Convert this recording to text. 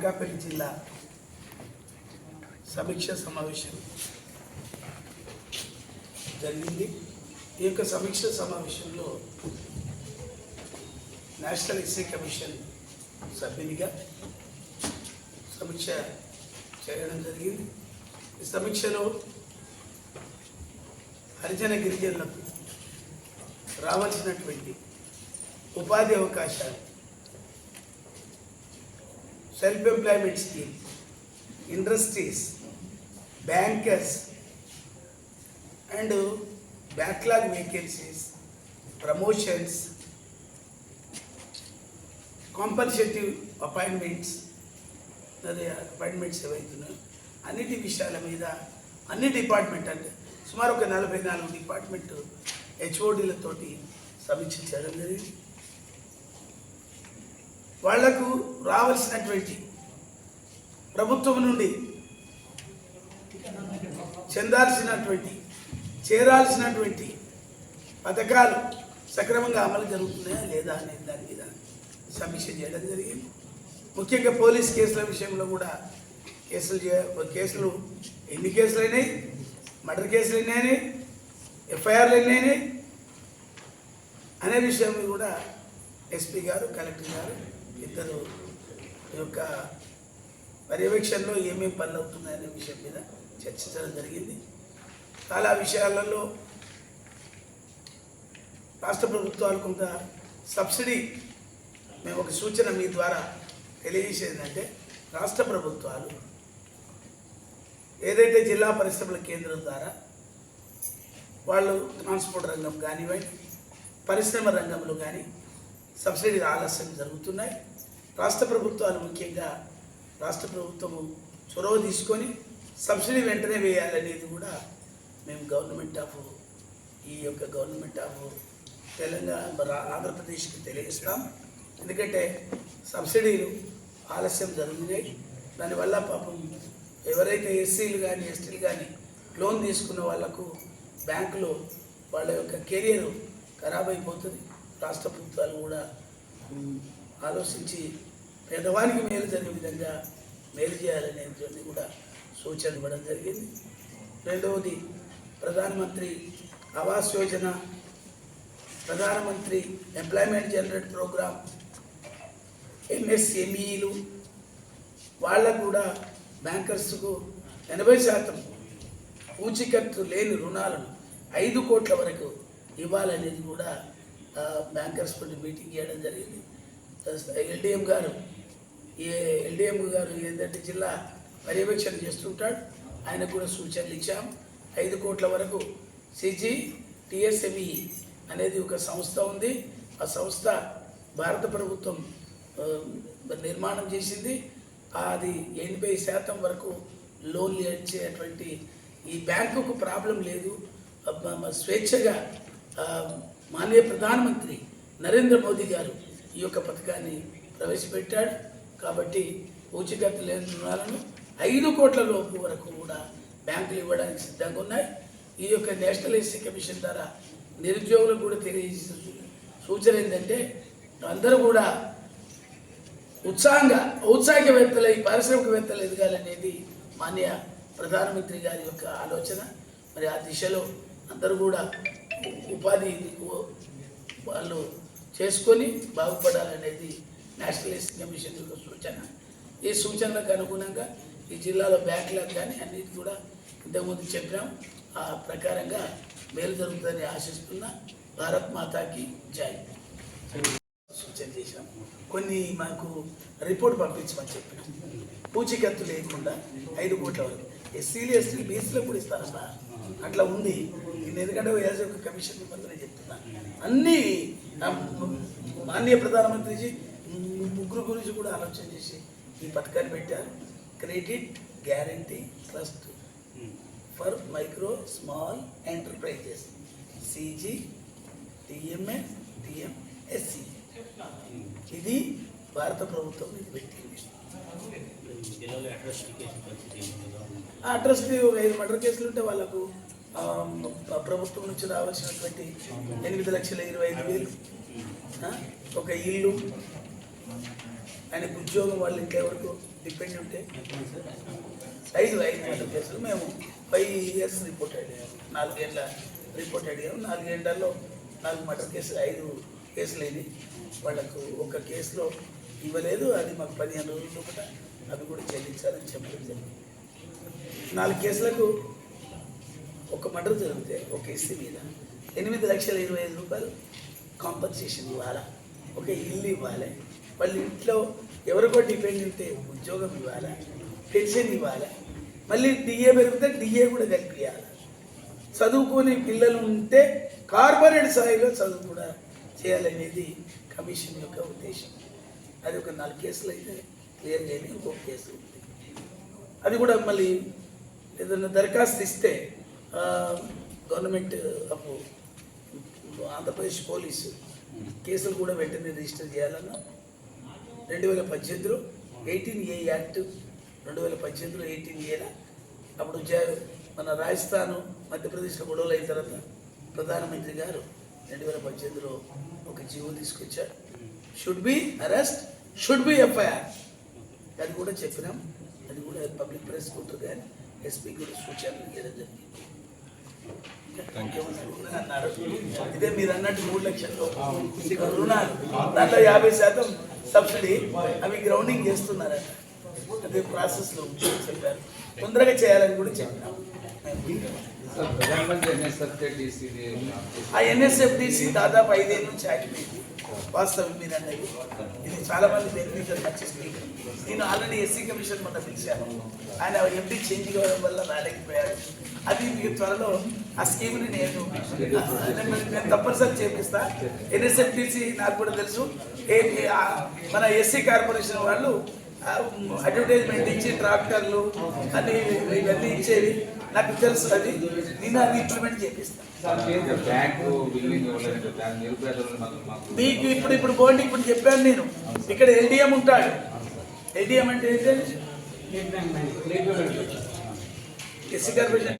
అనకాపల్లి జిల్లా సమీక్ష సమావేశం జరిగింది. ఈ యొక్క సమీక్ష సమావేశంలో నేషనల్ ఎస్సీ కమిషన్ సభ్యునిగా సమీక్ష చేయడం జరిగింది. ఈ సమీక్షలో హరిజన గిరిజనులకు రావాల్సినటువంటి ఉపాధి అవకాశాలు, self employment scheme, industries, bankers and backlog vacancies, promotions, compensative appointments ఏవైతున్నాయో అన్నిటి విషయాల మీద అన్ని డిపార్ట్మెంట్ అంటే సుమారు ఒక 44 డిపార్ట్మెంట్ హెచ్ఓడీలతోటి సమీక్ష చేయడం జరిగింది. వాళ్లకు రావాల్సినటువంటి ప్రభుత్వం నుండి చేరాల్సినటువంటి పథకాలు సక్రమంగా అమలు జరుగుతున్నాయా లేదా అనే దాని మీద సమీక్ష చేయడం జరిగింది. ముఖ్యంగా పోలీస్ కేసుల విషయంలో కూడా కేసులు ఎన్ని కేసులు అయినాయి, మర్డర్ కేసులు ఎన్ని అయినాయి, ఎఫ్ఐఆర్లు ఎన్ని అయినాయి అనే విషయం కూడా ఎస్పీ గారు, కలెక్టర్ గారు ఇద్దరు యొక్క పర్యవేక్షణలో ఏమేమి పనులు అవుతున్నాయనే విషయం మీద చర్చించడం జరిగింది. చాలా విషయాలలో రాష్ట్ర ప్రభుత్వాలు కొంత సబ్సిడీ, మేము ఒక సూచన మీ ద్వారా తెలియజేసేదంటే, రాష్ట్ర ప్రభుత్వాలు ఏదైతే జిల్లా పరిశ్రమల కేంద్రం ద్వారా వాళ్ళు ట్రాన్స్పోర్ట్ రంగం కానివ్వండి, పరిశ్రమ రంగంలో కానీ సబ్సిడీ ఆలస్యం జరుగుతున్నాయి. రాష్ట్ర ప్రభుత్వాలు ముఖ్యంగా రాష్ట్ర ప్రభుత్వము చొరవ తీసుకొని సబ్సిడీ వెంటనే వేయాలనేది కూడా మేము గవర్నమెంట్ ఆఫ్ తెలంగాణ ఆంధ్రప్రదేశ్కి తెలియజేస్తాం. ఎందుకంటే సబ్సిడీలు ఆలస్యం జరుగుతున్నాయి. దానివల్ల పాపం ఎవరైతే ఎస్సీలు కానీ ఎస్టీలు కానీ లోన్ తీసుకున్న వాళ్లకు బ్యాంకులో వాళ్ళ యొక్క కెరియర్ ఖరాబ్ అయిపోతుంది. రాష్ట్ర ప్రభుత్వాలు కూడా ఆలోచించి పేదవానికి మేలు జరిగే విధంగా మేలు చేయాలనేటువంటి కూడా సూచన ఇవ్వడం జరిగింది. రెండవది, ప్రధానమంత్రి ఆవాస్ యోజన, ప్రధానమంత్రి ఎంప్లాయ్మెంట్ జనరేట్ ప్రోగ్రామ్, ఎంఎస్ఎంఈలు వాళ్ళకు కూడా బ్యాంకర్స్కు 80% పూచికత్తు లేని రుణాలను 5 కోట్ల వరకు ఇవ్వాలనేది కూడా బ్యాంకర్స్ తోటి మీటింగ్ చేయడం జరిగింది. ఎల్డిఎం గారు ఏంటంటే జిల్లా పర్యవేక్షణ చేస్తుంటాడు, ఆయనకు కూడా సూచనలు ఇచ్చాం. 5 కోట్ల వరకు టిఎస్ఎంఈ అనేది ఒక సంస్థ ఉంది. ఆ సంస్థ భారత ప్రభుత్వం నిర్మాణం చేసింది. అది 80% వరకు లోన్లు ఇచ్చేటువంటి ఈ బ్యాంకుకు ప్రాబ్లం లేదు. స్వేచ్ఛగా మాననీయ ప్రధానమంత్రి నరేంద్ర మోదీ గారు ఈ యొక్క పథకాన్ని ప్రవేశపెట్టాడు. కాబట్టి పూచికత్తు లేని రుణాలను 5 కోట్ల లోపు వరకు కూడా బ్యాంకులు ఇవ్వడానికి సిద్ధంగా ఉన్నాయి. ఈ యొక్క నేషనల్ ఎస్సీ కమిషన్ ద్వారా నిరుద్యోగులకు కూడా తెలియజేసిన సూచన ఏంటంటే, అందరూ కూడా ఔత్సాహికవేత్తలై పారిశ్రామికవేత్తలు ఎదగాలనేది మాన్య ప్రధానమంత్రి గారి యొక్క ఆలోచన. మరి ఆ దిశలో అందరూ కూడా ఉపాధి వాళ్ళు చేసుకొని బాగుపడాలనేది నేషనల్ ఎస్సీ కమిషన్ యొక్క సూచన. ఈ సూచనలకు అనుగుణంగా ఈ జిల్లాలో బ్యాక్లాగ్ కానీ అన్నిటి కూడా ఇంతకుముందు చెప్పాం. ఆ ప్రకారంగా మేలు జరుగుతుందని ఆశిస్తున్నా. భారత్ మాతాకి జై సూచన చేశాం. కొన్ని మాకు రిపోర్ట్ పంపించమని చెప్పినాం. పూచికత్తు లేకుండా 5 కోట్ల వరకు ఎస్సీలు ఎస్టీలు బీసీలకు కూడా ఇస్తారు సార్, అట్లా ఉంది. నేను ఎందుకంటే యాజ్ ఒక కమిషన్ మెంబర్గానే చెప్తున్నా. అన్నీ మాన్య ప్రధానమంత్రిజీ 3 గురించి కూడా ఆలోచన చేసి ఈ పథకాన్ని పెట్టారు. Credit guarantee trust for micro small enterprises, CG TMS TMSC. ఇది భారత ప్రభుత్వం ఇది పెట్టింది. అడ్రస్ 5 మర్డర్ కేసులు ఉంటే వాళ్ళకు ప్రభుత్వం నుంచి రావాల్సినటువంటి 8,25,000, ఒక ఇల్లు, ఆయనకు ఉద్యోగం వాళ్ళు ఇంకెవరకు డిపెండ్ ఉంటే 5 మర్డర్ కేసులు మేము 5 years రిపోర్ట్ అడిగాము, 4 ఏళ్ళ రిపోర్ట్ అడిగాము. 4 ఏళ్లలో 4 మర్డర్ కేసులు, 5 కేసులు అయినాయి. వాళ్ళకు ఒక కేసులో ఇవ్వలేదు, అది మాకు 15 రోజుల లోపల అవి కూడా చెల్లించాలని చెప్పడం జరిగింది. 4 కేసులకు ఒక మర్డర్ జరిగితే ఒక ఎస్సీ మీద 8,25,000 కాంపన్సేషన్ ఇవ్వాలా, ఒక ఇల్లు ఇవ్వాలి, వాళ్ళ ఇంట్లో ఎవరికో డిపెండ్ ఉంటే ఉద్యోగం ఇవ్వాలి, పెన్షన్ ఇవ్వాలి, మళ్ళీ డిఏ పెరిగితే డిఏ కూడా కలిపియాలి. చదువుకునే పిల్లలు ఉంటే కార్పొరేట్ స్థాయిలో చదువు కూడా చేయాలనేది కమిషన్ యొక్క ఉద్దేశం. అది ఒక 4 కేసులు అయితే క్లియర్ చేయని ఇంకొక కేసు ఉంది. అది కూడా మళ్ళీ ఏదైనా దరఖాస్తు ఇస్తే గవర్నమెంట్ ఆఫ్ ఆంధ్రప్రదేశ్ పోలీసు కేసులు కూడా వెంటనే రిజిస్టర్ చేయాలన్నా 2018లో 18A యాక్ట్ 2018లో 18A అప్పుడు మన రాజస్థాన్ మధ్యప్రదేశ్లో గొడవలు అయిన తర్వాత ప్రధానమంత్రి గారు 2018లో ఒక జీవో తీసుకొచ్చారు, should be arrest, should be FIR. అది కూడా చెప్పినాం, అది కూడా పబ్లిక్ ప్రెస్ కోర్టు కానీ ఎస్పీ కూడా సూచనలు ఇవ్వడం జరిగింది. అన్నారు ఇదే మీరు అన్నట్టు 3 లక్షలు రుణాలు, దాంట్లో 50% సబ్సిడీ, అవి గ్రౌండింగ్ చేస్తున్నారట, అదే ప్రాసెస్లో చెప్పారు, తొందరగా చేయాలని కూడా చెప్పినాం. ఆ ఎన్ఎస్ఎఫ్డిసి దాదాపు 5 ఏళ్ళ నుంచి ఆగిపోయింది. వాస్తవం మీరు అన్నది, ఇది చాలా మంది బెనిఫిషియర్ మంచి స్కీమ్. నేను ఆల్రెడీ ఎస్సీ కమిషన్ మొన్న పిలిచాను, ఆయన ఎంపీ చేంజ్ కావడం వల్ల రాలేకపోయాడు. అది మీరు త్వరలో ఆ స్కీమ్ని నేను తప్పనిసరి చేపిస్తా. ఎన్ఎస్ఎఫ్డిసి నాకు కూడా తెలుసు, మన ఎస్సీ కార్పొరేషన్ వాళ్ళు అడ్వర్టైజ్మెంట్ ఇచ్చి ట్రాక్టర్లు అని ఇవన్నీ ఇచ్చేవి నాకు తెలుసు. అది నేను అది ఇంప్లిమెంట్ చేపిస్తాను. మీకు ఇప్పుడు పోండి, ఇప్పుడు చెప్పాను నేను, ఇక్కడ ఎల్డిఎం ఉంటాడు. ఎల్డిఎం అంటే ఏంటంటే ఎస్సీ కార్పొరేషన్